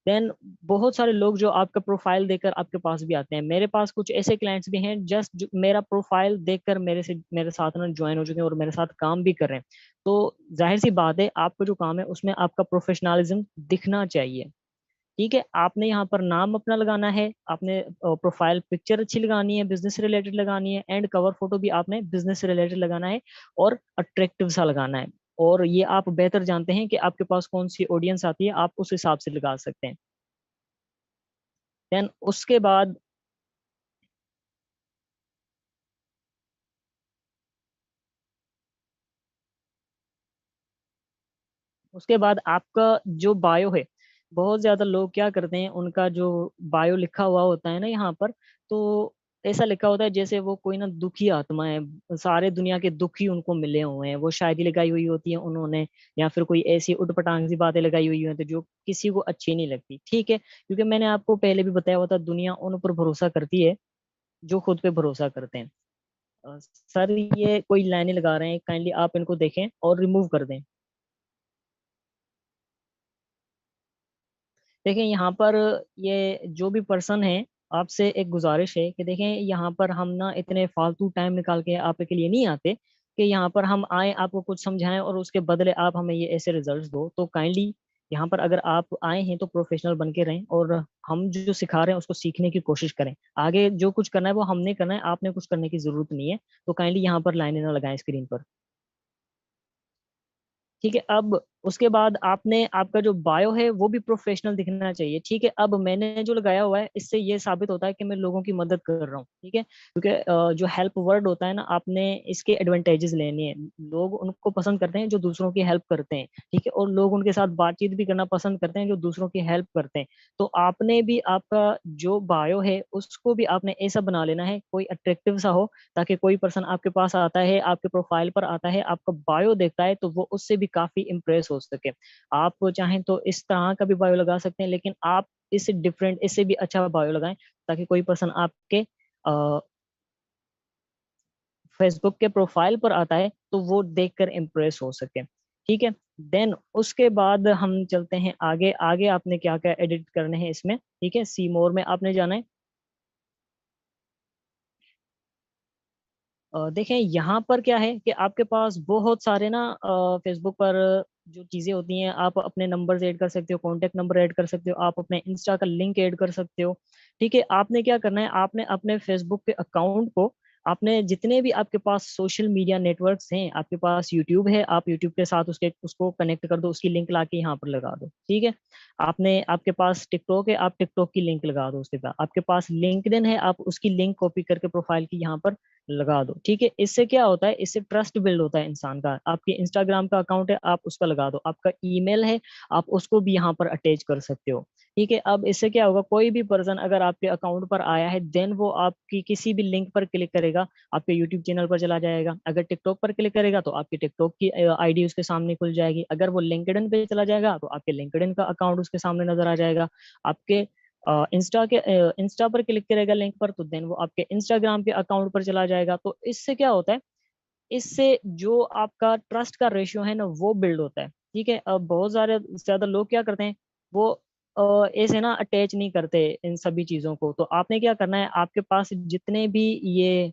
Then बहुत सारे लोग जो आपका प्रोफाइल देखकर आपके पास भी आते हैं। मेरे पास कुछ ऐसे क्लाइंट्स भी हैं जस्ट मेरा प्रोफाइल देखकर मेरे साथ ना ज्वाइन हो चुके हैं और मेरे साथ काम भी कर रहे हैं। तो जाहिर सी बात है, आपका जो काम है उसमें आपका प्रोफेशनलिज्म दिखना चाहिए। ठीक है, आपने यहाँ पर नाम अपना लगाना है, आपने प्रोफाइल पिक्चर अच्छी लगानी है, बिजनेस रिलेटेड लगानी है, एंड कवर फोटो भी आपने बिजनेस रिलेटेड लगाना है और अट्रैक्टिव सा लगाना है। और ये आप बेहतर जानते हैं कि आपके पास कौन सी ऑडियंस आती है, आप उस हिसाब से लगा सकते हैं। देन उसके बाद आपका जो बायो है, बहुत ज्यादा लोग क्या करते हैं, उनका जो बायो लिखा हुआ होता है ना यहाँ पर, तो ऐसा लिखा होता है जैसे वो कोई ना दुखी आत्मा है, सारे दुनिया के दुख ही उनको मिले हुए हैं, वो शायरी लगाई हुई होती है उन्होंने, या फिर कोई ऐसी उटपटांग सी बातें लगाई हुई होती है जो किसी को अच्छी नहीं लगती। ठीक है, क्योंकि मैंने आपको पहले भी बताया हुआ था, दुनिया उन पर भरोसा करती है जो खुद पे भरोसा करते हैं। सर, ये कोई लाइनें लगा रहे हैं, काइंडली आप इनको देखें और रिमूव कर दें। देखें यहाँ पर, ये जो भी पर्सन है, आपसे एक गुजारिश है कि देखें यहाँ पर हम ना इतने फालतू टाइम निकाल के आपके लिए नहीं आते कि यहाँ पर हम आए आपको कुछ समझाएं और उसके बदले आप हमें ये ऐसे रिजल्ट्स दो। तो काइंडली यहाँ पर अगर आप आए हैं तो प्रोफेशनल बन के रहें, और हम जो सिखा रहे हैं उसको सीखने की कोशिश करें। आगे जो कुछ करना है वो हमने करना है, आपने कुछ करने की जरूरत नहीं है। तो काइंडली यहाँ पर लाइनें ना लगाएं स्क्रीन पर। ठीक है, अब उसके बाद आपने आपका जो बायो है वो भी प्रोफेशनल दिखना चाहिए। ठीक है, अब मैंने जो लगाया हुआ है इससे ये साबित होता है कि मैं लोगों की मदद कर रहा हूँ। ठीक है, क्योंकि जो हेल्प वर्ड होता है ना, आपने इसके एडवांटेजेस लेने हैं। लोग उनको पसंद करते हैं जो दूसरों की हेल्प करते हैं। ठीक है, और लोग उनके साथ बातचीत भी करना पसंद करते हैं जो दूसरों की हेल्प करते हैं। तो आपने भी आपका जो बायो है उसको भी आपने ऐसा बना लेना है, कोई अट्रैक्टिव सा हो, ताकि कोई पर्सन आपके पास आता है, आपके प्रोफाइल पर आता है, आपका बायो देखता है तो वो उससे भी काफी इम्प्रेस हो सके। आप चाहें तो इस तरह का भी बायो लगा सकते हैं, लेकिन आप इससे डिफरेंट, इससे भी अच्छा बायो लगाएं, ताकि कोई पर्सन आपके फेसबुक के प्रोफाइल पर आता है तो वो देखकर इम्प्रेस हो सके। ठीक है, देन उसके बाद हम चलते हैं आगे। आगे आपने क्या क्या एडिट करने हैं इसमें, ठीक है, सी मोर में आपने जाना है। देखें यहाँ पर क्या है कि आपके पास बहुत सारे ना फेसबुक पर जो चीजें होती हैं, आप अपने नंबर ऐड कर सकते हो, कॉन्टेक्ट नंबर ऐड कर सकते हो, आप अपने इंस्टा का लिंक ऐड कर सकते हो। ठीक है, आपने क्या करना है, आपने अपने फेसबुक के अकाउंट को, आपने जितने भी आपके पास सोशल मीडिया नेटवर्क्स हैं, आपके पास यूट्यूब है, आप यूट्यूब के साथ उसके उसको कनेक्ट कर दो, उसकी लिंक लाके यहाँ पर लगा दो। ठीक है, आपने आपके पास टिकटॉक है, आप टिकटॉक की लिंक लगा दो उसके बाद, आपके पास लिंक्डइन है, आप उसकी लिंक कॉपी करके प्रोफाइल की यहाँ पर लगा दो। ठीक है, इससे क्या होता है, इससे ट्रस्ट बिल्ड होता है इंसान का। आपके इंस्टाग्राम का अकाउंट है, आप उसका लगा दो, आपका ईमेल है, आप उसको भी यहाँ पर अटैच कर सकते हो। ठीक है, अब इससे क्या होगा, कोई भी पर्सन अगर आपके अकाउंट पर आया है, देन वो आपकी किसी भी लिंक पर क्लिक करेगा, आपके यूट्यूब चैनल पर चला जाएगा। अगर टिकटॉक पर क्लिक करेगा तो आपकी टिकटॉक की आईडी उसके सामने खुल जाएगी। अगर वो लिंक्डइन पे चला जाएगा तो आपके लिंक्डइन का अकाउंट उसके सामने नजर आ जाएगा। आपके इंस्टा पर क्लिक करेगा लिंक पर, तो देन वो आपके इंस्टाग्राम के अकाउंट पर चला जाएगा। तो इससे क्या होता है, इससे जो आपका ट्रस्ट का रेशियो है ना वो बिल्ड होता है। ठीक है, अब बहुत ज्यादा ज्यादा लोग क्या करते हैं, वो ऐसे ना अटैच नहीं करते इन सभी चीजों को। तो आपने क्या करना है, आपके पास जितने भी ये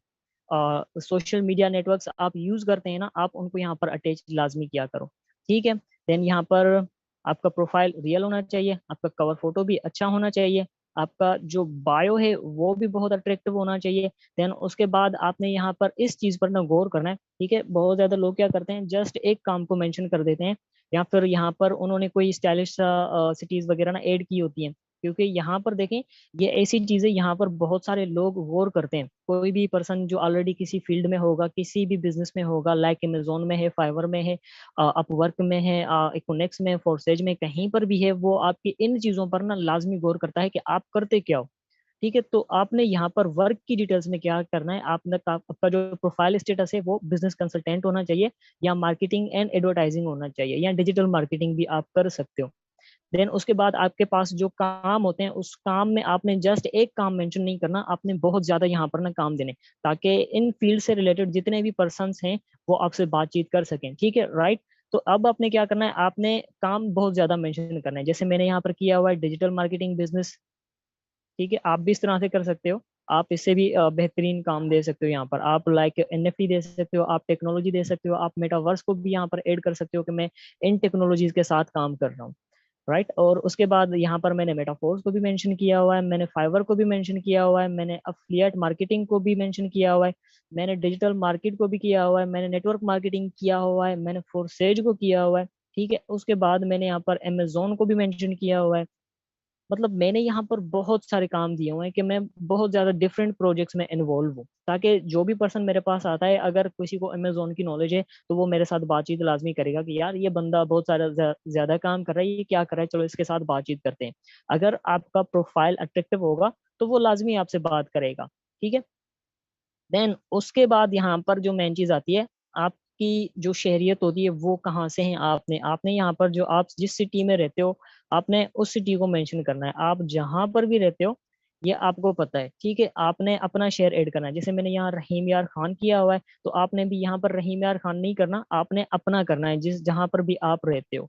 सोशल मीडिया नेटवर्क्स आप यूज करते हैं ना, आप उनको यहाँ पर अटैच लाजमी किया करो। ठीक है, देन यहाँ पर आपका प्रोफाइल रियल होना चाहिए, आपका कवर फोटो भी अच्छा होना चाहिए, आपका जो बायो है वो भी बहुत अट्रैक्टिव होना चाहिए। देन उसके बाद आपने यहाँ पर इस चीज पर ना गौर करना है। ठीक है, बहुत ज्यादा लोग क्या करते हैं, जस्ट एक काम को मेंशन कर देते हैं, या फिर यहाँ पर उन्होंने कोई स्टाइलिश सिटीज वगैरह ना ऐड की होती हैं। क्योंकि यहाँ पर देखें, ये ऐसी चीजें यहाँ पर बहुत सारे लोग गौर करते हैं। कोई भी पर्सन जो ऑलरेडी किसी फील्ड में होगा, किसी भी बिजनेस में होगा, लाइक अमेजोन में है, फाइवर में है, अपवर्क में है, इकोनेक्स में, फोर्सेज में, कहीं पर भी है, वो आपकी इन चीजों पर ना लाजमी गौर करता है कि आप करते क्या हो। ठीक है, तो आपने यहाँ पर वर्क की डिटेल्स में क्या करना है, आपने आपका जो प्रोफाइल स्टेटस है वो बिजनेस कंसल्टेंट होना चाहिए, या मार्केटिंग एंड एडवर्टाइजिंग होना चाहिए, या डिजिटल मार्केटिंग भी आप कर सकते हो। देन उसके बाद आपके पास जो काम होते हैं, उस काम में आपने जस्ट एक काम मेंशन नहीं करना, आपने बहुत ज्यादा यहाँ पर ना काम देने, ताकि इन फील्ड से रिलेटेड जितने भी पर्सन्स हैं वो आपसे बातचीत कर सकें। ठीक है, राइट। तो अब आपने क्या करना है, आपने काम बहुत ज्यादा मेंशन करना है। जैसे मैंने यहाँ पर किया हुआ है डिजिटल मार्केटिंग बिजनेस, ठीक है, आप भी इस तरह से कर सकते हो। आप इससे भी बेहतरीन काम दे सकते हो। यहाँ पर आप लाइक एनएफटी दे सकते हो, आप टेक्नोलॉजी दे सकते हो, आप मेटावर्स को भी यहाँ पर ऐड कर सकते हो कि मैं इन टेक्नोलॉजीज के साथ काम कर रहा हूँ, राइट। और उसके बाद यहाँ पर मैंने मेटाफोर्स को भी मेंशन किया हुआ है, मैंने फाइवर को भी मेंशन किया हुआ है, मैंने अफिलिएट मार्केटिंग को भी मेंशन किया हुआ है, मैंने डिजिटल मार्केट को भी किया हुआ है, मैंने नेटवर्क मार्केटिंग किया हुआ है, मैंने फोरसेज को किया हुआ है, ठीक है। उसके बाद मैंने यहाँ पर अमेजोन को भी मेंशन किया हुआ है। मतलब मैंने यहाँ पर बहुत सारे काम दिए हुए हैं कि मैं बहुत ज्यादा डिफरेंट प्रोजेक्ट्स में इन्वॉल्व हूँ, ताकि जो भी पर्सन मेरे पास आता है, अगर किसी को अमेजोन की नॉलेज है तो वो मेरे साथ बातचीत लाजमी करेगा कि यार ये बंदा बहुत सारा ज्यादा काम कर रहा है, ये क्या कर रहा है, चलो इसके साथ बातचीत करते हैं। अगर आपका प्रोफाइल अट्रैक्टिव होगा तो वो लाजमी आपसे बात करेगा, ठीक है। देन उसके बाद यहाँ पर जो मेन चीज आती है, आपकी जो शहरियत होती है वो कहाँ से है। आपने आपने यहाँ पर जो आप जिस सिटी में रहते हो, आपने उस सिटी को मेंशन करना है। आप जहां पर भी रहते हो ये आपको पता है, ठीक है। आपने अपना शहर ऐड करना है। जैसे मैंने यहाँ रहीम यार खान किया हुआ है, तो आपने भी यहाँ पर रहीम यार खान नहीं करना, आपने अपना करना है जिस जहां पर भी आप रहते हो,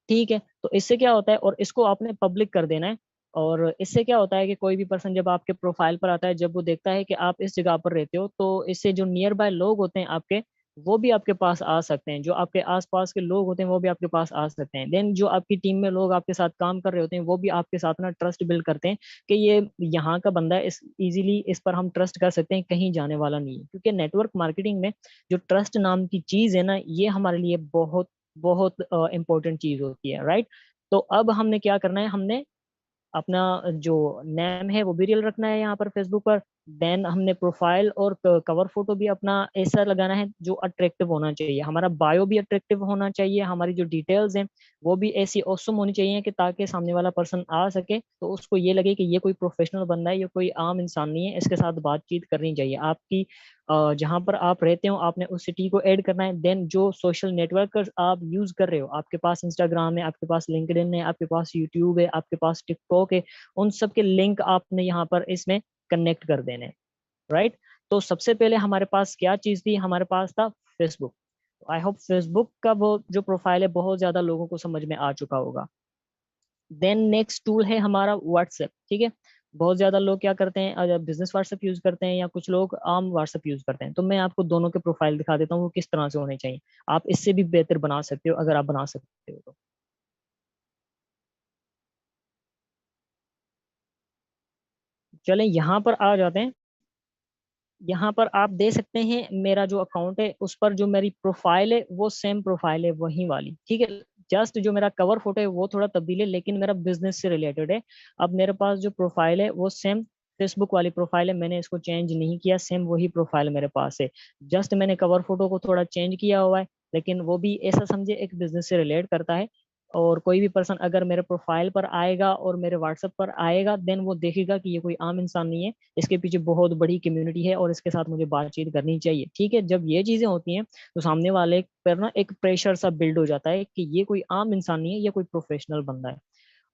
ठीक है। तो इससे क्या होता है, और इसको आपने पब्लिक कर देना है। और इससे क्या होता है कि कोई भी पर्सन जब आपके प्रोफाइल पर आता है, जब वो देखता है कि आप इस जगह पर रहते हो, तो इससे जो नियर बाय लोग होते हैं आपके, वो भी आपके पास आ सकते हैं। जो आपके आसपास के लोग होते हैं वो भी आपके पास आ सकते हैं। देन जो आपकी टीम में लोग आपके साथ काम कर रहे होते हैं, वो भी आपके साथ ना ट्रस्ट बिल्ड करते हैं कि ये यहाँ का बंदा है, इस इजीली इस पर हम ट्रस्ट कर सकते हैं, कहीं जाने वाला नहीं है। क्योंकि नेटवर्क मार्केटिंग में जो ट्रस्ट नाम की चीज है ना, ये हमारे लिए बहुत बहुत इंपॉर्टेंट चीज होती है, राइट। तो अब हमने क्या करना है, हमने अपना जो नेम है वो भी रियल रखना है यहाँ पर फेसबुक पर। देन हमने प्रोफाइल और कवर फोटो भी अपना ऐसा लगाना है जो अट्रैक्टिव होना चाहिए। हमारा बायो भी अट्रैक्टिव होना चाहिए, हमारी जो डिटेल्स हैं वो भी ऐसी औसम होनी चाहिए कि ताकि सामने वाला पर्सन आ सके तो उसको ये लगे कि ये कोई प्रोफेशनल बंदा है, ये कोई आम इंसान नहीं है, इसके साथ बातचीत करनी चाहिए। आपकी जहाँ पर आप रहते हो आपने उस सिटी को ऐड करना है। देन जो सोशल नेटवर्क आप यूज कर रहे हो, आपके पास इंस्टाग्राम है, आपके पास लिंक्डइन है, आपके पास यूट्यूब है, आपके पास टिकटॉक है, उन सब के लिंक आपने यहाँ पर इसमें कनेक्ट कर देने, राइट। तो सबसे पहले हमारे पास क्या चीज थी, हमारे पास था फेसबुक। आई होप फेसबुक का वो जो प्रोफाइल है बहुत ज्यादा लोगों को समझ में आ चुका होगा। देन नेक्स्ट टूल है हमारा व्हाट्सएप, ठीक है। बहुत ज्यादा लोग क्या करते हैं, बिजनेस व्हाट्सएप यूज करते हैं या कुछ लोग आम व्हाट्सएप यूज करते हैं। तो मैं आपको दोनों के प्रोफाइल दिखा देता हूँ वो किस तरह से होने चाहिए। आप इससे भी बेहतर बना सकते हो अगर आप बना सकते हो तो। चलें यहाँ पर आ जाते हैं। यहाँ पर आप दे सकते हैं मेरा जो अकाउंट है उस पर जो मेरी प्रोफाइल है वो सेम प्रोफाइल है वही वाली, ठीक है। जस्ट जो मेरा कवर फोटो है वो थोड़ा तब्दील है लेकिन मेरा बिजनेस से रिलेटेड है। अब मेरे पास जो प्रोफाइल है वो सेम फेसबुक वाली प्रोफाइल है, मैंने इसको चेंज नहीं किया, सेम वही प्रोफाइल मेरे पास है। जस्ट मैंने कवर फोटो को थोड़ा चेंज किया हुआ है, लेकिन वो भी ऐसा समझे एक बिजनेस से रिलेट करता है। और कोई भी पर्सन अगर मेरे प्रोफाइल पर आएगा और मेरे व्हाट्सएप पर आएगा, देन वो देखेगा कि ये कोई आम इंसान नहीं है, इसके पीछे बहुत बड़ी कम्युनिटी है और इसके साथ मुझे बातचीत करनी चाहिए, ठीक है। जब ये चीजें होती हैं तो सामने वाले पर ना एक प्रेशर सा बिल्ड हो जाता है कि ये कोई आम इंसान नहीं है, ये कोई प्रोफेशनल बंदा है।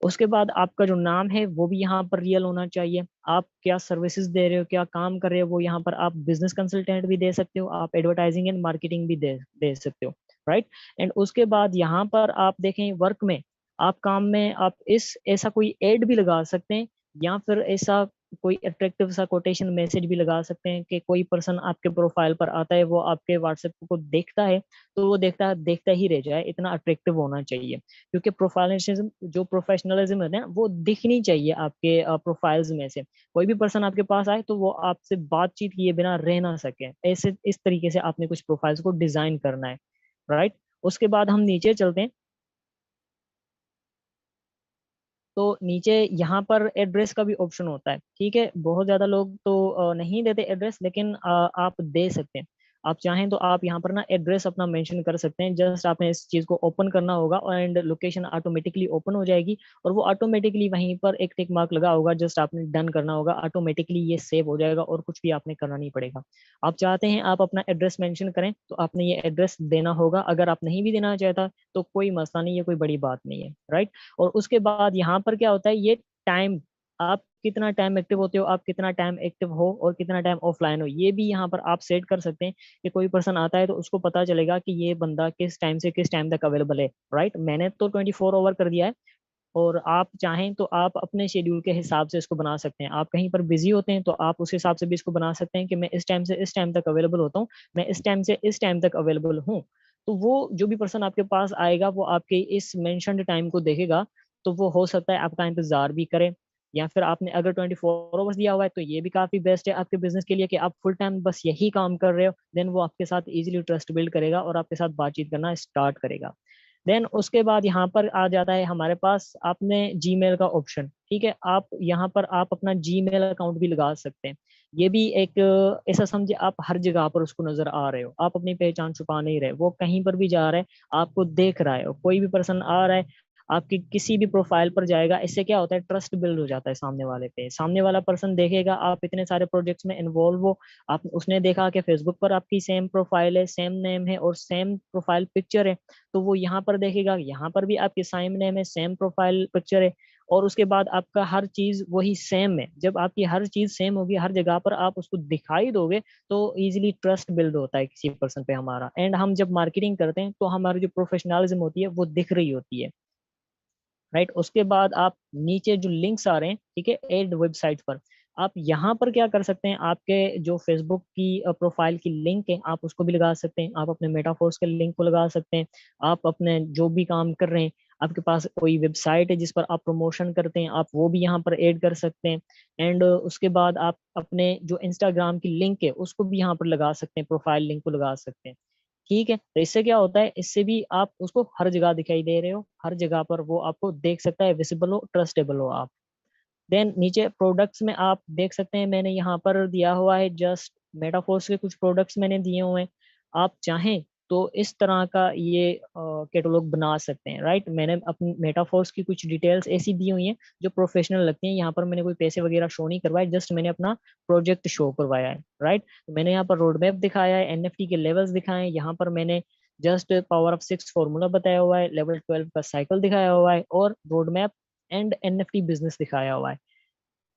उसके बाद आपका जो नाम है वो भी यहाँ पर रियल होना चाहिए। आप क्या सर्विसेज दे रहे हो, क्या काम कर रहे हो, वो यहाँ पर आप बिजनेस कंसल्टेंट भी दे सकते हो, आप एडवर्टाइजिंग एंड मार्केटिंग भी दे सकते हो, राइट। एंड उसके बाद यहाँ पर आप देखें वर्क में, आप काम में आप इस ऐसा कोई एड भी लगा सकते हैं या फिर ऐसा कोई अट्रैक्टिव सा कोटेशन मैसेज भी लगा सकते हैं कि कोई पर्सन आपके प्रोफाइल पर आता है, वो आपके व्हाट्सएप को देखता है तो वो देखता ही रह जाए, इतना अट्रैक्टिव होना चाहिए। क्योंकि प्रोफाइलिज्म जो प्रोफेशनलिज्म है ना वो दिखनी चाहिए आपके प्रोफाइल्स में से। कोई भी पर्सन आपके पास आए तो वो आपसे बातचीत किए बिना रह ना सके, ऐसे इस तरीके से आपने कुछ प्रोफाइल्स को डिजाइन करना है, राइट। उसके बाद हम नीचे चलते हैं। तो नीचे यहाँ पर एड्रेस का भी ऑप्शन होता है, ठीक है। बहुत ज्यादा लोग तो नहीं देते एड्रेस, लेकिन आप दे सकते हैं। आप चाहें तो आप यहाँ पर ना एड्रेस अपना मेंशन कर सकते हैं। जस्ट आपने इस चीज को ओपन करना होगा एंड लोकेशन ऑटोमेटिकली ओपन हो जाएगी और वो ऑटोमेटिकली वहीं पर एक टिक मार्क लगा होगा, जस्ट आपने डन करना होगा, ऑटोमेटिकली ये सेव हो जाएगा और कुछ भी आपने करना नहीं पड़ेगा। आप चाहते हैं आप अपना एड्रेस मेंशन करें तो आपने ये एड्रेस देना होगा। अगर आप नहीं भी देना चाहता तो कोई मसला नहीं है, कोई बड़ी बात नहीं है, राइट। और उसके बाद यहाँ पर क्या होता है, ये टाइम आप कितना टाइम एक्टिव होते हो, आप कितना टाइम एक्टिव हो और कितना टाइम ऑफलाइन हो, ये भी यहाँ पर आप सेट कर सकते हैं कि कोई पर्सन आता है तो उसको पता चलेगा कि ये बंदा किस टाइम से किस टाइम तक अवेलेबल है, राइट। मैंने तो 24 आवर कर दिया है, और आप चाहें तो आप अपने शेड्यूल के हिसाब से इसको बना सकते हैं। आप कहीं पर बिजी होते हैं तो आप उस हिसाब से भी इसको बना सकते हैं कि मैं इस टाइम से इस टाइम तक अवेलेबल होता हूँ, मैं इस टाइम से इस टाइम तक अवेलेबल हूँ। तो वो जो भी पर्सन आपके पास आएगा वो आपके इस मेंशन्ड टाइम को देखेगा, तो वो हो सकता है आपका इंतजार भी करे। या फिर आपने अगर 24 आवर्स दिया हुआ है तो ये भी काफी बेस्ट है आपके बिजनेस के लिए कि आप फुल टाइम बस यही काम कर रहे हो, देन वो आपके साथ इजीली ट्रस्ट बिल्ड करेगा और आपके साथ बातचीत करना स्टार्ट करेगा। देन उसके बाद यहाँ पर आ जाता है हमारे पास आपने जीमेल का ऑप्शन, ठीक है। आप यहाँ पर आप अपना जीमेल अकाउंट भी लगा सकते हैं। ये भी एक ऐसा समझे आप हर जगह पर उसको नजर आ रहे हो, आप अपनी पहचान छुपा नहीं रहे, वो कहीं पर भी जा रहा है आपको देख रहा है, कोई भी पर्सन आ रहा है आपकी किसी भी प्रोफाइल पर जाएगा, इससे क्या होता है ट्रस्ट बिल्ड हो जाता है सामने वाले पे। सामने वाला पर्सन देखेगा आप इतने सारे प्रोजेक्ट्स में इन्वॉल्व हो, आप उसने देखा कि फेसबुक पर आपकी सेम प्रोफाइल है, सेम नेम है और सेम प्रोफाइल पिक्चर है, तो वो यहाँ पर देखेगा यहाँ पर भी आपकी सेम नेम है, सेम प्रोफाइल पिक्चर है, और उसके बाद आपका हर चीज वही सेम है। जब आपकी हर चीज सेम होगी, हर जगह पर आप उसको दिखाई दोगे, तो इजीली ट्रस्ट बिल्ड होता है किसी पर्सन पे हमारा। एंड हम जब मार्केटिंग करते हैं तो हमारी जो प्रोफेशनलिज्म होती है वो दिख रही होती है, राइट। उसके बाद आप नीचे जो लिंक्स आ रहे हैं, ठीक है, एड वेबसाइट पर, आप यहाँ पर क्या कर सकते हैं, आपके जो फेसबुक की प्रोफाइल की लिंक है आप उसको भी लगा सकते हैं, आप अपने मेटाफोर्स के लिंक को लगा सकते हैं, आप अपने जो भी काम कर रहे हैं, आपके पास कोई वेबसाइट है जिस पर आप प्रमोशन करते हैं, आप वो भी यहाँ पर ऐड कर सकते हैं। एंड उसके बाद आप अपने जो इंस्टाग्राम की लिंक है उसको भी यहाँ पर लगा सकते हैं, प्रोफाइल लिंक को लगा सकते हैं, ठीक है। तो इससे क्या होता है, इससे भी आप उसको हर जगह दिखाई दे रहे हो, हर जगह पर वो आपको देख सकता है, विजिबल हो, ट्रस्टेबल हो आप। देन नीचे प्रोडक्ट्स में आप देख सकते हैं मैंने यहाँ पर दिया हुआ है जस्ट मेटाफोर्स के कुछ प्रोडक्ट्स मैंने दिए हुए हैं। आप चाहें तो इस तरह का ये कैटलॉग बना सकते हैं, राइट। मैंने अपनी मेटाफोर्स की कुछ डिटेल्स ऐसी दी हुई हैं जो प्रोफेशनल लगती हैं, यहाँ पर मैंने कोई पैसे वगैरह शो नहीं करवाए, जस्ट मैंने अपना प्रोजेक्ट शो करवाया है, राइट। तो मैंने यहाँ पर रोड मैप दिखाया है, एनएफटी के लेवल्स दिखाए हैं, यहाँ पर मैंने जस्ट पावर ऑफ 6 फॉर्मूला बताया हुआ है, लेवल 12 का साइकिल दिखाया हुआ है, और road map and NFT business दिखाया हुआ है,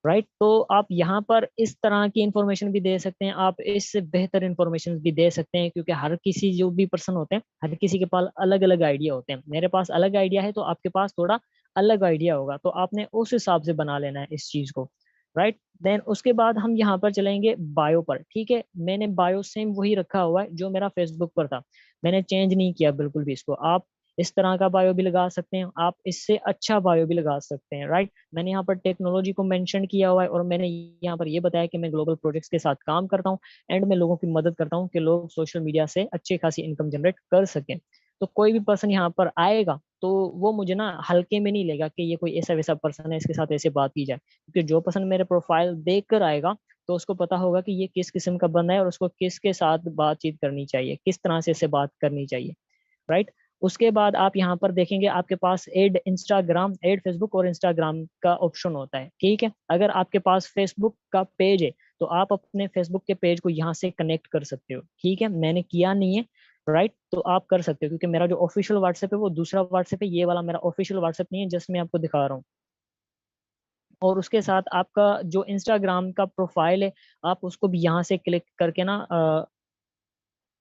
राइट। तो आप यहाँ पर इस तरह की इंफॉर्मेशन भी दे सकते हैं, आप इससे बेहतर इंफॉर्मेशन भी दे सकते हैं, क्योंकि हर किसी जो भी पर्सन होते हैं हर किसी के पास अलग अलग आइडिया होते हैं। मेरे पास अलग आइडिया है तो आपके पास थोड़ा अलग आइडिया होगा, तो आपने उस हिसाब से बना लेना है इस चीज को, राइट। देन उसके बाद हम यहाँ पर चलेंगे बायो पर, ठीक है। मैंने बायो सेम वही रखा हुआ है जो मेरा फेसबुक पर था, मैंने चेंज नहीं किया बिल्कुल भी इसको। आप इस तरह का बायो भी लगा सकते हैं, आप इससे अच्छा बायो भी लगा सकते हैं, राइट। मैंने यहाँ पर टेक्नोलॉजी को मेंशन किया हुआ है, और मैंने यहाँ पर ये बताया कि मैं ग्लोबल प्रोजेक्ट्स के साथ काम करता हूँ, एंड मैं लोगों की मदद करता हूँ कि लोग सोशल मीडिया से अच्छी खासी इनकम जनरेट कर सकें। तो कोई भी पर्सन यहाँ पर आएगा तो वो मुझे ना हल्के में नहीं लेगा कि ये कोई ऐसा वैसा पर्सन है इसके साथ ऐसे बात की जाए, क्योंकि जो पर्सन मेरे प्रोफाइल देख कर आएगा तो उसको पता होगा कि ये किस किस्म का बंदा है और उसको किसके साथ बातचीत करनी चाहिए, किस तरह से इससे बात करनी चाहिए, राइट। उसके बाद आप यहाँ पर देखेंगे आपके पास एड इंस्टाग्राम, एड फेसबुक और इंस्टाग्राम का ऑप्शन होता है, ठीक है। अगर आपके पास फेसबुक का पेज है तो आप अपने फेसबुक के पेज को यहाँ से कनेक्ट कर सकते हो, ठीक है। मैंने किया नहीं है, राइट, तो आप कर सकते हो, क्योंकि मेरा जो ऑफिशियल व्हाट्सएप है वो दूसरा व्हाट्सएप है, ये वाला मेरा ऑफिशियल व्हाट्सएप नहीं है, जस्ट मैं आपको दिखा रहा हूँ। और उसके साथ आपका जो इंस्टाग्राम का प्रोफाइल है आप उसको भी यहाँ से क्लिक करके ना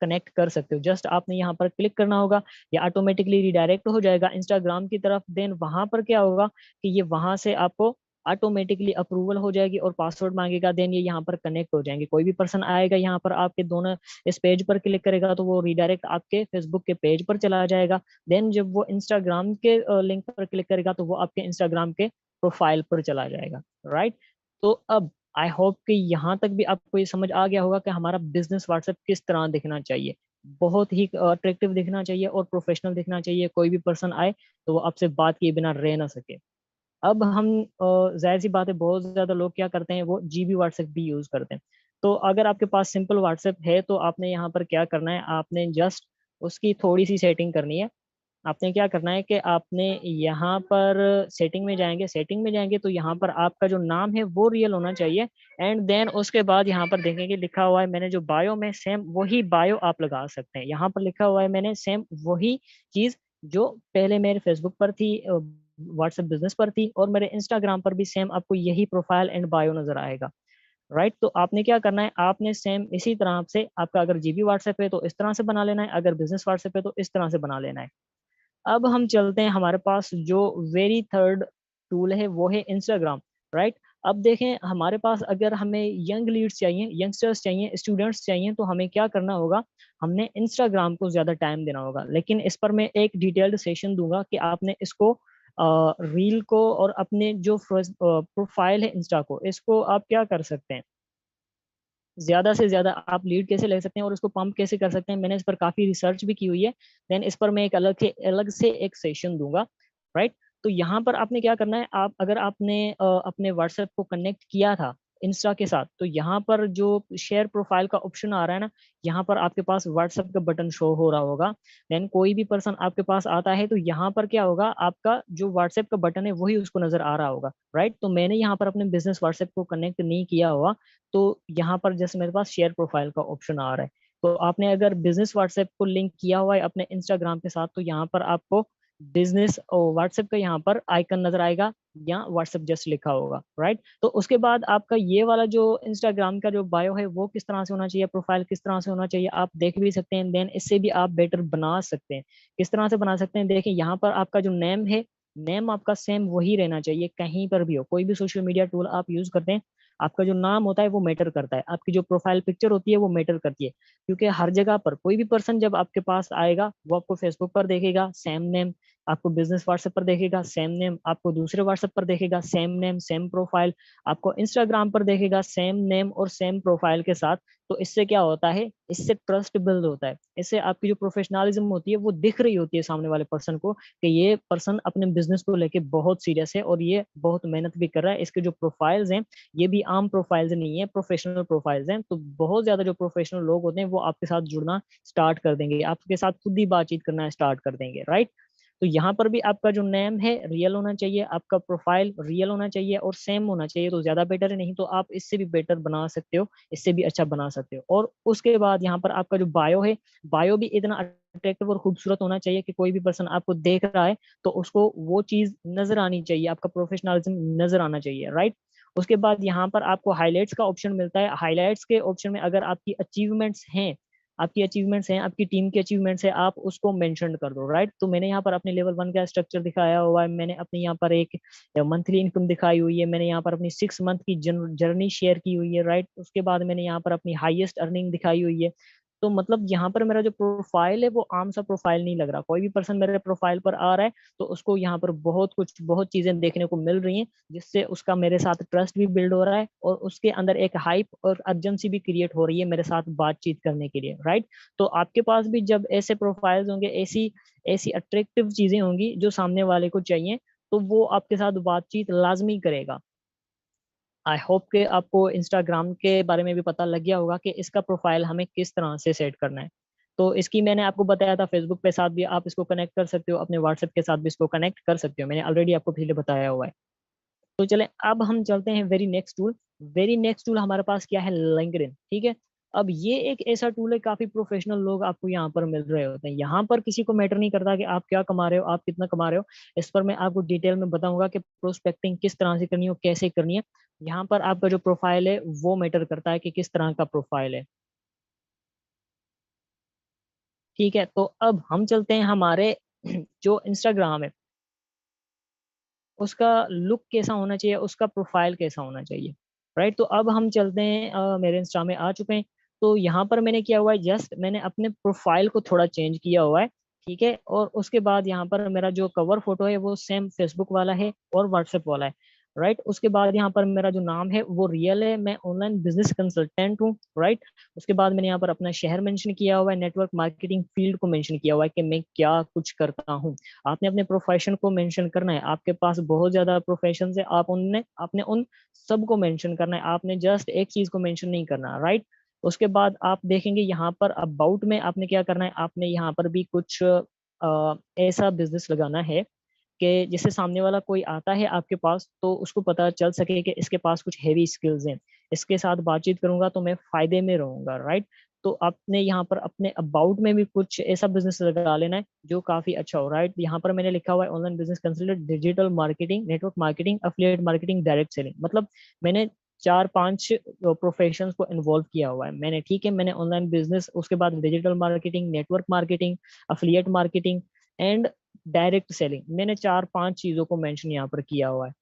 कनेक्ट कर सकते हो। जस्ट आपने यहाँ पर क्लिक करना होगा, या ऑटोमेटिकली रिडायरेक्ट हो जाएगा इंस्टाग्राम की तरफ। देन वहां पर क्या होगा कि ये वहां से आपको ऑटोमेटिकली अप्रूवल हो जाएगी और पासवर्ड मांगेगा, देन ये यहाँ पर कनेक्ट हो जाएंगे। कोई भी पर्सन आएगा यहाँ पर आपके दोनों इस पेज पर क्लिक करेगा तो वो रिडायरेक्ट आपके फेसबुक के पेज पर चला जाएगा। देन जब वो इंस्टाग्राम के लिंक पर क्लिक करेगा तो वो आपके इंस्टाग्राम के प्रोफाइल पर चला जाएगा, राइट। तो अब आई होप कि यहाँ तक भी आपको ये समझ आ गया होगा कि हमारा बिजनेस व्हाट्सएप किस तरह दिखना चाहिए। बहुत ही अट्रैक्टिव दिखना चाहिए और प्रोफेशनल दिखना चाहिए, कोई भी पर्सन आए तो वो आपसे बात किए बिना रह ना सके। अब हम जाहिर सी बात है बहुत ज्यादा लोग क्या करते हैं वो जीबी व्हाट्सएप भी यूज करते हैं। तो अगर आपके पास सिंपल व्हाट्सएप है तो आपने यहाँ पर क्या करना है, आपने जस्ट उसकी थोड़ी सी सेटिंग करनी है। आपने क्या करना है कि आपने यहाँ पर सेटिंग में जाएंगे, सेटिंग में जाएंगे तो यहाँ पर आपका जो नाम है वो रियल होना चाहिए। एंड देन उसके बाद यहाँ पर देखेंगे लिखा हुआ है मैंने जो बायो में, सेम वही बायो आप लगा सकते हैं। यहाँ पर लिखा हुआ है मैंने सेम वही चीज जो पहले मेरे फेसबुक पर थी, व्हाट्सएप बिजनेस पर थी और मेरे इंस्टाग्राम पर भी सेम आपको यही प्रोफाइल एंड बायो नजर आएगा, राइट। तो आपने क्या करना है, आपने सेम इसी तरह से आपका अगर जीबी व्हाट्सएप है तो इस तरह से बना लेना है, अगर बिजनेस व्हाट्सएप है तो इस तरह से बना लेना है। अब हम चलते हैं, हमारे पास जो वेरी थर्ड टूल है वो है इंस्टाग्राम, राइट। अब देखें, हमारे पास अगर हमें यंग लीड्स चाहिए, यंगस्टर्स चाहिए, स्टूडेंट्स चाहिए, तो हमें क्या करना होगा, हमने इंस्टाग्राम को ज़्यादा टाइम देना होगा। लेकिन इस पर मैं एक डिटेल्ड सेशन दूंगा कि आपने इसको रील को और अपने जो प्रोफाइल है इंस्टा को, इसको आप क्या कर सकते हैं, ज्यादा से ज्यादा आप लीड कैसे ले सकते हैं और उसको पंप कैसे कर सकते हैं। मैंने इस पर काफी रिसर्च भी की हुई है, देन इस पर मैं एक अलग से एक सेशन दूंगा, राइट। तो यहाँ पर आपने क्या करना है, आप अगर आपने अपने व्हाट्सएप को कनेक्ट किया था इंस्टा के साथ, तो यहाँ पर जो शेयर प्रोफाइल का ऑप्शन आ रहा है ना, यहाँ पर आपके पास व्हाट्सएप का बटन शो हो रहा होगा। देन कोई भी पर्सन आपके पास आता है तो यहाँ पर क्या होगा, आपका जो व्हाट्सएप का बटन है वही उसको नजर आ रहा होगा, राइट। तो मैंने यहाँ पर अपने बिजनेस व्हाट्सएप को कनेक्ट नहीं किया हुआ, तो यहाँ पर जैसे मेरे पास शेयर प्रोफाइल का ऑप्शन आ रहा है। तो आपने अगर बिजनेस व्हाट्सएप को लिंक किया हुआ है अपने इंस्टाग्राम के साथ, तो यहाँ पर आपको बिजनेस व्हाट्सएप का यहाँ पर आइकन नजर आएगा या व्हाट्सएप जस्ट लिखा होगा, राइट। तो उसके बाद आपका ये वाला जो इंस्टाग्राम का जो बायो है वो किस तरह से होना चाहिए, प्रोफाइल किस तरह से होना चाहिए, आप देख भी सकते हैं। देन इससे भी आप बेटर बना सकते हैं। किस तरह से बना सकते हैं, देखिए यहाँ पर आपका जो नेम है, नेम आपका सेम वही रहना चाहिए, कहीं पर भी हो, कोई भी सोशल मीडिया टूल आप यूज करते हैं, आपका जो नाम होता है वो मैटर करता है, आपकी जो प्रोफाइल पिक्चर होती है वो मैटर करती है। क्योंकि हर जगह पर कोई भी पर्सन जब आपके पास आएगा, वो आपको फेसबुक पर देखेगा सेम नेम, आपको बिजनेस व्हाट्सएप पर देखेगा सेम नेम, आपको दूसरे व्हाट्सएप पर देखेगा सेम नेम सेम प्रोफाइल, आपको इंस्टाग्राम पर देखेगा सेम नेम और सेम प्रोफाइल के साथ। तो इससे क्या होता है, इससे ट्रस्ट बिल्ड होता है, इससे आपकी जो प्रोफेशनलिज्म होती है वो दिख रही होती है सामने वाले पर्सन को कि ये पर्सन अपने बिजनेस को लेके बहुत सीरियस है और ये बहुत मेहनत भी कर रहा है। इसके जो प्रोफाइल्स हैं ये भी आम प्रोफाइल्स नहीं है, प्रोफेशनल प्रोफाइल्स हैं। तो बहुत ज्यादा जो प्रोफेशनल लोग होते हैं वो आपके साथ जुड़ना स्टार्ट कर देंगे, आपके साथ खुद ही बातचीत करना स्टार्ट कर देंगे, राइट। तो यहाँ पर भी आपका जो नेम है रियल होना चाहिए, आपका प्रोफाइल रियल होना चाहिए और सेम होना चाहिए, तो ज्यादा बेटर है, नहीं तो आप इससे भी बेटर बना सकते हो, इससे भी अच्छा बना सकते हो। और उसके बाद यहाँ पर आपका जो बायो है, बायो भी इतना अट्रैक्टिव और खूबसूरत होना चाहिए कि कोई भी पर्सन आपको देख रहा है तो उसको वो चीज नजर आनी चाहिए, आपका प्रोफेशनलिज्म नजर आना चाहिए, राइट। उसके बाद यहाँ पर आपको हाईलाइट्स का ऑप्शन मिलता है। हाईलाइट्स के ऑप्शन में अगर आपकी अचीवमेंट्स हैं, आपकी अचीवमेंट्स हैं, आपकी टीम की अचीवमेंट्स है, आप उसको मेंशन कर दो, राइट। तो मैंने यहाँ पर अपने लेवल 1 का स्ट्रक्चर दिखाया हुआ है, मैंने अपने यहाँ पर एक मंथली इनकम दिखाई हुई है, मैंने यहाँ पर अपनी 6 मंथ की जर्नी शेयर की हुई है, राइट। उसके बाद मैंने यहाँ पर अपनी हाईएस्ट अर्निंग दिखाई हुई है। तो मतलब यहाँ पर मेरा जो प्रोफाइल है वो आम सा प्रोफाइल नहीं लग रहा, कोई भी पर्सन मेरे प्रोफाइल पर आ रहा है तो उसको यहाँ पर बहुत कुछ, बहुत चीजें देखने को मिल रही हैं, जिससे उसका मेरे साथ ट्रस्ट भी बिल्ड हो रहा है और उसके अंदर एक हाइप और अर्जेंसी भी क्रिएट हो रही है मेरे साथ बातचीत करने के लिए, राइट। तो आपके पास भी जब ऐसे प्रोफाइल्स होंगे, ऐसी ऐसी अट्रैक्टिव चीजें होंगी जो सामने वाले को चाहिए, तो वो आपके साथ बातचीत लाजमी करेगा। आई होप कि आपको इंस्टाग्राम के बारे में भी पता लग गया होगा कि इसका प्रोफाइल हमें किस तरह से सेट करना है। तो इसकी मैंने आपको बताया था, फेसबुक के साथ भी आप इसको कनेक्ट कर सकते हो, अपने व्हाट्सएप के साथ भी इसको कनेक्ट कर सकते हो, मैंने ऑलरेडी आपको पहले बताया हुआ है। तो चलें अब हम चलते हैं very next tool. Very next tool हमारे पास क्या है, लिंक्डइन, ठीक है। अब ये एक ऐसा टूल है, काफी प्रोफेशनल लोग आपको यहाँ पर मिल रहे होते हैं। यहाँ पर किसी को मैटर नहीं करता कि आप क्या कमा रहे हो, आप कितना कमा रहे हो। इस पर मैं आपको डिटेल में बताऊंगा कि प्रोस्पेक्टिंग किस तरह से करनी है और कैसे करनी है। यहाँ पर आपका जो प्रोफाइल है वो मैटर करता है कि किस तरह का प्रोफाइल है, ठीक है। तो अब हम चलते हैं हमारे जो इंस्टाग्राम है उसका लुक कैसा होना चाहिए, उसका प्रोफाइल कैसा होना चाहिए, राइट। तो अब हम चलते हैं, मेरे इंस्टा में आ चुके हैं। तो यहाँ पर मैंने किया हुआ है, जस्ट मैंने अपने प्रोफाइल को थोड़ा चेंज किया हुआ है, ठीक है। और उसके बाद यहाँ पर मेरा जो कवर फोटो है वो सेम फेसबुक वाला है और व्हाट्सएप वाला है, राइट। उसके बाद यहाँ पर मेरा जो नाम है वो रियल है, मैं ऑनलाइन बिजनेस कंसल्टेंट हूँ, राइट। उसके बाद मैंने यहाँ पर अपना शहर मेंशन किया हुआ है, नेटवर्क मार्केटिंग फील्ड को मेंशन किया हुआ है कि मैं क्या कुछ करता हूँ। आपने अपने प्रोफेशन को मेंशन करना है, आपके पास बहुत ज्यादा प्रोफेशन है, आपने उन सबको मेंशन करना है, आपने जस्ट एक चीज को मेंशन नहीं करना, राइट। उसके बाद आप देखेंगे यहाँ पर अबाउट में आपने क्या करना है, आपने यहाँ पर भी कुछ ऐसा बिजनेस लगाना है कि जिससे सामने वाला कोई आता है आपके पास तो उसको पता चल सके कि इसके पास कुछ हैवी स्किल्स हैं, इसके साथ बातचीत करूंगा तो मैं फायदे में रहूंगा, राइट। तो आपने यहाँ पर अपने अबाउट में भी कुछ ऐसा बिजनेस लगा लेना है जो काफी अच्छा हो, राइट। यहाँ पर मैंने लिखा हुआ है online business consultant, digital marketing, network marketing, affiliate marketing, direct selling. मतलब मैंने 4-5 प्रोफेशन को इन्वॉल्व किया हुआ है मैंने, ठीक है। मैंने ऑनलाइन बिजनेस, उसके बाद digital marketing, network marketing, affiliate marketing and direct selling, मैंने 4-5 चीजों को मेंशन यहाँ पर किया हुआ है।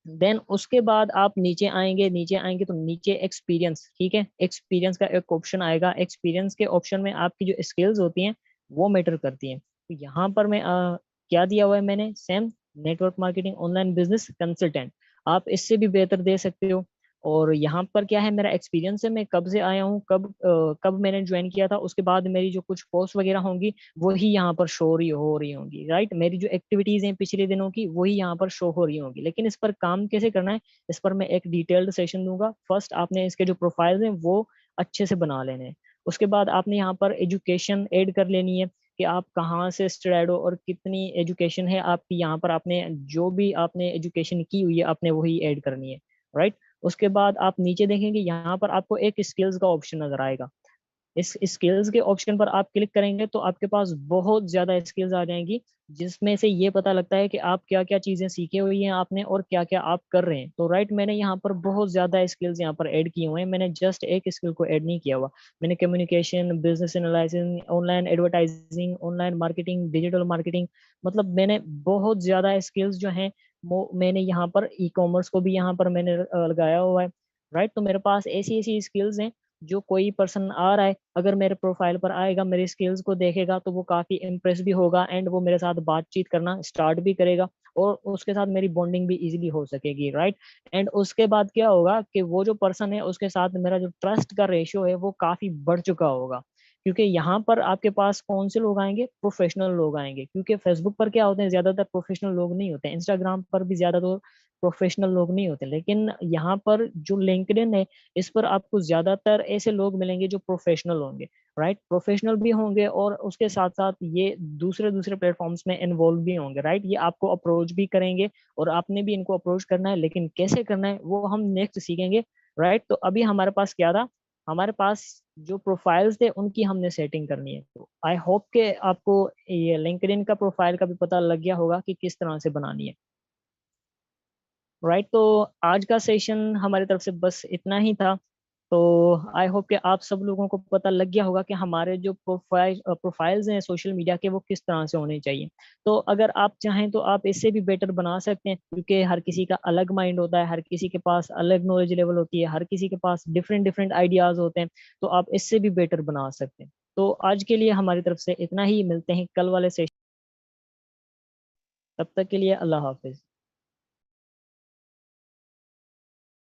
देन उसके बाद आप नीचे आएंगे तो नीचे एक्सपीरियंस, ठीक है। एक्सपीरियंस का एक ऑप्शन आएगा, एक्सपीरियंस के ऑप्शन में आपकी जो स्किल्स होती हैं वो मैटर करती हैं। तो यहाँ पर मैं क्या दिया हुआ है मैंने, same network marketing online business consultant. आप इससे भी बेहतर दे सकते हो। और यहाँ पर क्या है, मेरा एक्सपीरियंस है, मैं कब से आया हूँ, कब मैंने ज्वाइन किया था, उसके बाद मेरी जो कुछ पोस्ट वगैरह होंगी वही यहाँ पर शो हो रही होंगी, राइट। मेरी जो एक्टिविटीज हैं पिछले दिनों की वही यहाँ पर शो हो रही होंगी। लेकिन इस पर काम कैसे करना है, इस पर मैं एक डिटेल्ड सेशन दूंगा। फर्स्ट आपने इसके जो प्रोफाइल्स हैं वो अच्छे से बना लेने हैं। उसके बाद आपने यहाँ पर एजुकेशन ऐड कर लेनी है कि आप कहाँ से स्टूडेंट हो और कितनी एजुकेशन है आपकी। यहाँ पर आपने जो भी आपने एजुकेशन की हुई है आपने वही ऐड करनी है, राइट। उसके बाद आप नीचे देखेंगे यहाँ पर आपको एक स्किल्स का ऑप्शन नजर आएगा। इस स्किल्स के ऑप्शन पर आप क्लिक करेंगे तो आपके पास बहुत ज्यादा स्किल्स आ जाएंगी, जिसमें से ये पता लगता है कि आप क्या क्या चीजें सीखे हुई हैं आपने और क्या क्या आप कर रहे हैं। तो राइट, मैंने यहाँ पर बहुत ज्यादा स्किल्स यहाँ पर ऐड किए हुए हैं, मैंने जस्ट एक स्किल को ऐड नहीं किया हुआ। मैंने communication, business analysis, online advertising, online marketing, digital marketing, मतलब मैंने बहुत ज्यादा स्किल्स जो हैं वो मैंने यहाँ पर ई कॉमर्स को भी यहाँ पर मैंने लगाया हुआ है, राइट। तो मेरे पास ऐसी ऐसी स्किल्स हैं, जो कोई पर्सन आ रहा है अगर मेरे प्रोफाइल पर आएगा, मेरे स्किल्स को देखेगा तो वो काफी इम्प्रेस भी होगा एंड वो मेरे साथ बातचीत करना स्टार्ट भी करेगा और उसके साथ मेरी बॉन्डिंग भी इजीली हो सकेगी, राइट। एंड उसके बाद क्या होगा कि वो जो पर्सन है उसके साथ मेरा जो ट्रस्ट का रेशियो है वो काफी बढ़ चुका होगा। क्योंकि यहाँ पर आपके पास कौन से लोग आएंगे, प्रोफेशनल लोग आएंगे। क्योंकि फेसबुक पर क्या होते हैं, ज्यादातर प्रोफेशनल लोग नहीं होते, इंस्टाग्राम पर भी ज्यादातर प्रोफेशनल लोग नहीं होते। लेकिन यहाँ पर जो लिंक्डइन है, इस पर आपको ज्यादातर ऐसे लोग मिलेंगे जो प्रोफेशनल होंगे, राइट। प्रोफेशनल भी होंगे और उसके साथ साथ ये दूसरे दूसरे प्लेटफॉर्म्स में इन्वॉल्व भी होंगे, राइट। ये आपको अप्रोच भी करेंगे और आपने भी इनको अप्रोच करना है, लेकिन कैसे करना है वो हम नेक्स्ट सीखेंगे, राइट। तो अभी हमारे पास क्या था, हमारे पास जो प्रोफाइल्स थे उनकी हमने सेटिंग करनी है। तो आई होप के आपको ये लिंक्डइन का प्रोफाइल का भी पता लग गया होगा कि किस तरह से बनानी है, राइट। तो आज का सेशन हमारी तरफ से बस इतना ही था। तो आई होप कि आप सब लोगों को पता लग गया होगा कि हमारे जो प्रोफाइल्स हैं सोशल मीडिया के वो किस तरह से होने चाहिए। तो अगर आप चाहें तो आप इससे भी बेटर बना सकते हैं, क्योंकि हर किसी का अलग माइंड होता है, हर किसी के पास अलग नॉलेज लेवल होती है, हर किसी के पास डिफरेंट डिफरेंट आइडियाज होते हैं। तो आप इससे भी बेटर बना सकते हैं। तो आज के लिए हमारी तरफ से इतना ही, मिलते हैं कल वाले सेशन। तब तक के लिए अल्लाह हाफिज।